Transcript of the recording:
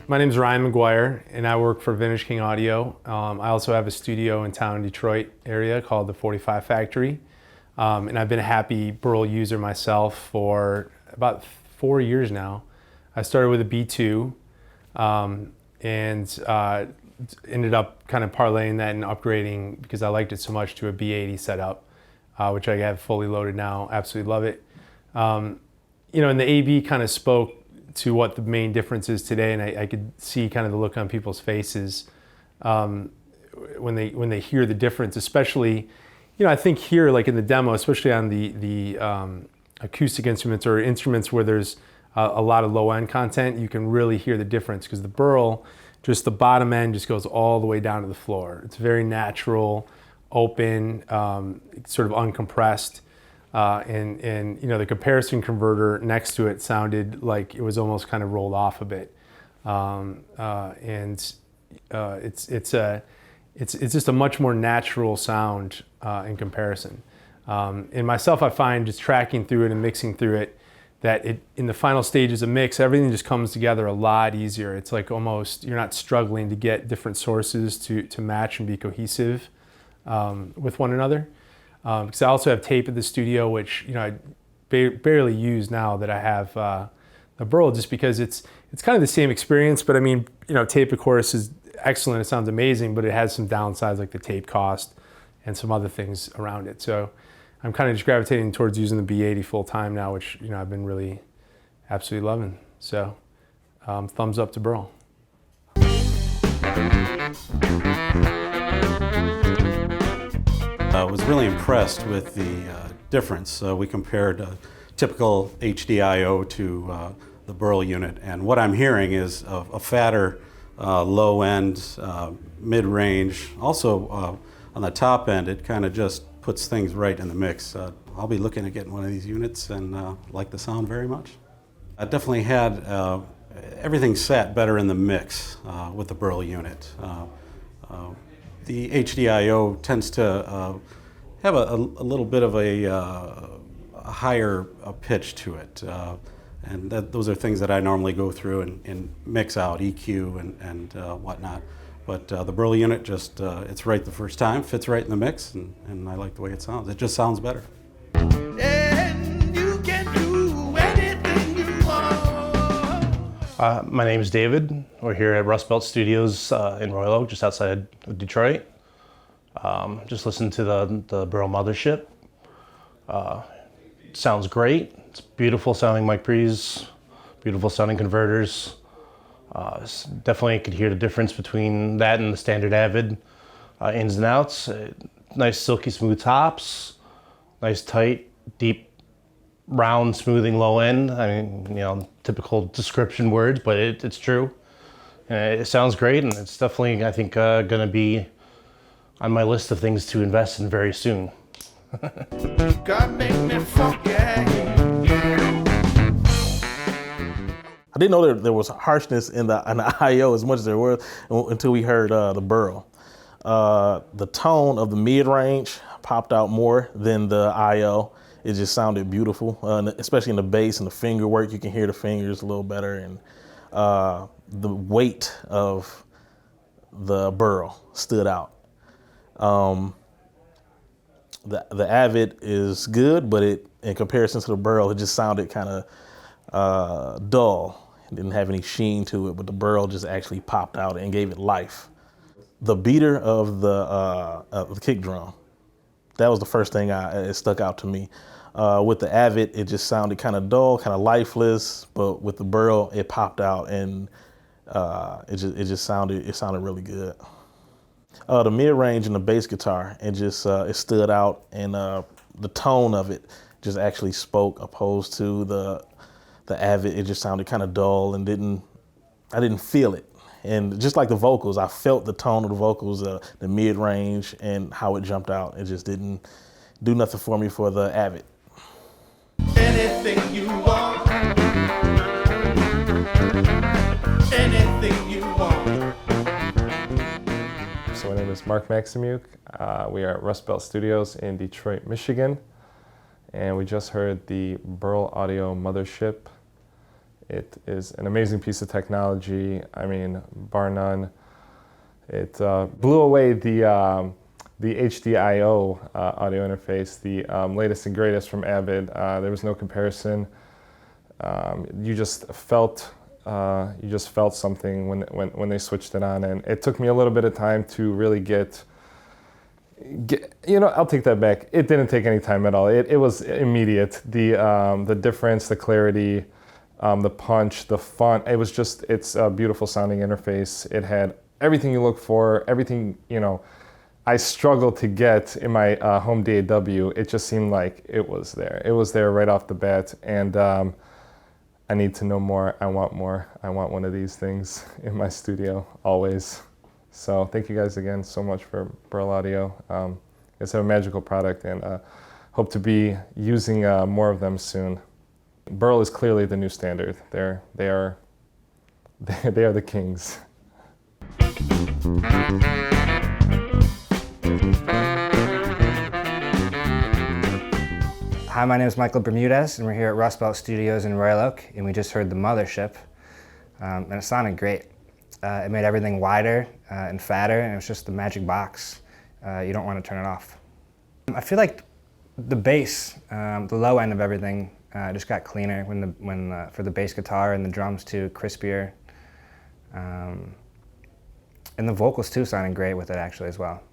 My name is Ryan McGuire, and I work for Vintage King Audio. I also have a studio in town in Detroit area called the 45 Factory. And I've been a happy Burl user myself for about 4 years now. I started with a B2 and ended up kind of parlaying that and upgrading because I liked it so much to a B80 setup, which I have fully loaded now. Absolutely love it. You know, and the AB kind of spoke to what the main difference is today, and I could see kind of the look on people's faces when they hear the difference, especially, you know, I think here, like in the demo, especially on the acoustic instruments or instruments where there's a lot of low end content, you can really hear the difference because the Burl, just the bottom end just goes all the way down to the floor. It's very natural, open, sort of uncompressed. And you know, the comparison converter next to it sounded like it was almost kind of rolled off a bit. It's just a much more natural sound in comparison. And myself, I find just tracking through it and mixing through it, that in the final stages of mix, everything just comes together a lot easier. It's like almost, you're not struggling to get different sources to match and be cohesive with one another. Because I also have tape at the studio, which, you know, I barely use now that I have a Burl, just because it's kind of the same experience. But I mean, you know, tape of course is excellent. It sounds amazing, but it has some downsides like the tape cost and some other things around it. So I'm kind of just gravitating towards using the B80 full time now, which, you know, I've been really absolutely loving. So thumbs up to Burl. I was really impressed with the difference. We compared typical HDIO to the Burl unit, and what I'm hearing is a fatter low end, mid-range. Also on the top end, it kind of just puts things right in the mix. I'll be looking at getting one of these units and like the sound very much. I definitely had everything sat better in the mix with the Burl unit. The HDIO tends to have a little bit of a higher pitch to it, and those are things that I normally go through and mix out, EQ and whatnot. But the Burl unit just, it's right the first time, fits right in the mix, and I like the way it sounds. It just sounds better. And you can do anything you want. My name is David. We're here at Rust Belt Studios in Royal Oak, just outside of Detroit. Just listened to the Burl Mothership. Sounds great. It's beautiful sounding mic pre's, beautiful sounding converters. Definitely could hear the difference between that and the standard Avid ins and outs. Nice silky smooth tops, nice tight, deep, round smoothing low end. I mean, you know, typical description words, but it's true. It sounds great, and it's definitely, I think, gonna be on my list of things to invest in very soon. God make me forget. I didn't know there was harshness in the I/O as much as there was until we heard the Burl. The tone of the mid-range popped out more than the I/O. It just sounded beautiful, especially in the bass and the finger work. You can hear the fingers a little better, and the weight of the Burl stood out. The Avid is good, but in comparison to the Burl, it just sounded kind of dull. It didn't have any sheen to it, but the Burl just actually popped out and gave it life. The beater of the kick drum, that was the first thing it stuck out to me. With the Avid, it just sounded kind of dull, kind of lifeless, but with the Burl, it popped out, and it sounded really good. The mid-range and the bass guitar, it stood out, and the tone of it just actually spoke, opposed to the Avid. It just sounded kind of dull, and I didn't feel it. And just like the vocals, I felt the tone of the vocals, the mid-range, and how it jumped out. It just didn't do nothing for me for the Avid. Anything you want. Anything you want. So my name is MAKSYMIUK. We are at Rust Belt Studios in Detroit, Michigan. And we just heard the Burl Audio Mothership It is an amazing piece of technology. I mean, bar none. It blew away the HDIO audio interface, the latest and greatest from Avid. There was no comparison. You just felt something when they switched it on, and it took me a little bit of time to really get. I'll take that back. It didn't take any time at all. It was immediate. The difference, the clarity, the punch, the font. It's a beautiful sounding interface. It had everything you look for, everything, I struggled to get in my home DAW. It just seemed like it was there. It was there right off the bat, and I need to know more. I want more. I want one of these things in my studio, always. So thank you guys again so much for Burl Audio. It's a magical product, and hope to be using more of them soon. Burl is clearly the new standard. They are the kings. Hi, my name is Michael Bermudez, and we're here at Rust Belt Studios in Royal Oak, and we just heard the Mothership, and it sounded great. It made everything wider and fatter, and it was just the magic box. You don't want to turn it off. I feel like the bass, the low end of everything, just got cleaner for the bass guitar, and the drums too, crispier. And the vocals too sounded great with it actually as well.